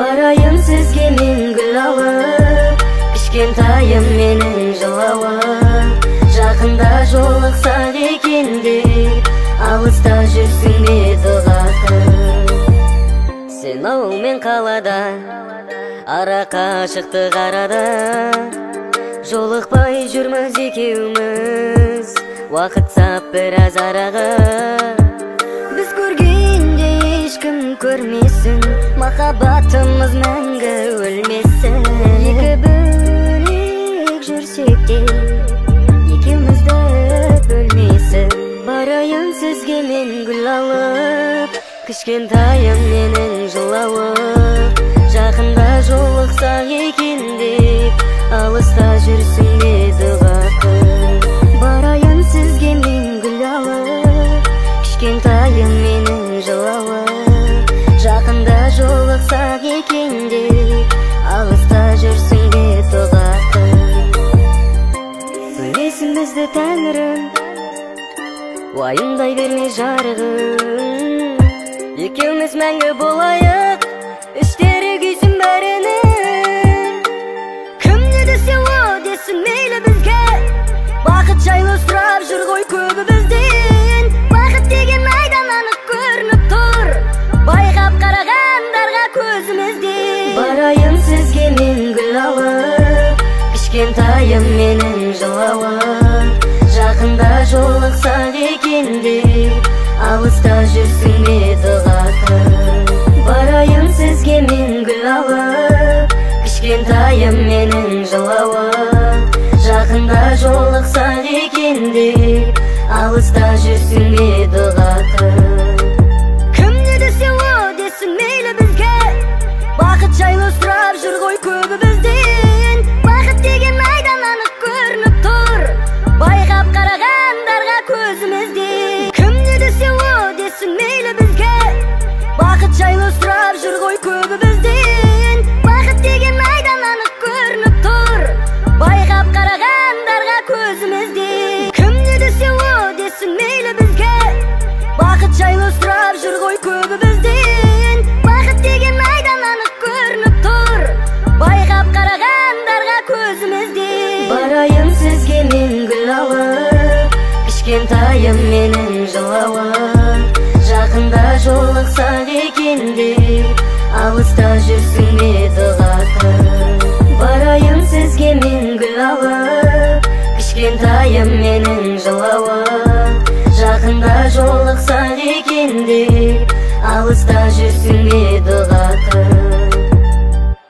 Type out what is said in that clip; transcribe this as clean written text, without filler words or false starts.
Барайын сізге мен гүл алып, кішкентайым менің жылауым. Жақында жолықсақ екен деп, алыста жүрсің бе дұғатым. Сен ауыл мен қалада, ара қашықтық арада, жолықпай жүрміз екеуміз, уақыт сап біраз араға. Біз көргенде ешкім көрмесін, махаббатымыз мәңгі өлмесін. Екі бөлек жүрсек те, екеумізді бөлмесін. Барайын сізге мен гүл алып, кішкентайым менің жылауым. Жақында жолықсақ екен деп, алыста жүрсің бе дұғатым. Барайын сізге мен гүл алып, кішкентайым менің жылауым. Жақында жолықсақ екен деп, алыста жүрсің бе дұғатым. Бөлесің бізді тәңірім, уайымдай берме жарығым. Екеуміз мәңгі болайық, іштері күйсін бәрінің. Кім не десе о десін мейлі бізге, бақыт жайлы сұрап жүр ғой көбі бізден. Бақыт деген айдан анық көрініп тұр, байқап қарағандарға көзімізден. Барайын сізге мен гүл алып, кішкентайым менің жылауым. Жақында жолықсақ екен деп, алыста жүрсің бе дұғатым. Барайын сізге мен гүл алып, кішкентайым менің жылауым. Жақында жолықсақ екен деп, алыста жүрсің бе дұғатым. Кім не десе о десін мейлі бізге, бақыт жайлы сұрап жүр ғой көбі бізден. Бақыт деген айдан анық көрініп тұр, байқап қарағандарға көзімізден. Кім не десе о десін мейлі бізге, бақыт жайлы сұрап жүр ғой көбі бізден. Бақыт деген айдан анық көрініп тұр, байқап қарағандарға көзімізден. Кім не десе о десін мейлі бізге, бақыт жайлы сұрап жүр ғой көбі бізден. Бақыт деген айдан анық көрініп тұр, байқап қарағандарға көзімізден. Барайын сізге мен гүл алып, кішкентайым менің жылауым. Жақында жолықсақ екен деп, алыста жүрсің бе дұғатым. Барайын сізге мен гүл алып, кішкентайым менің жылауым. Жақында жолықсақ екен деп, алыста жүрсің бе дұғатым.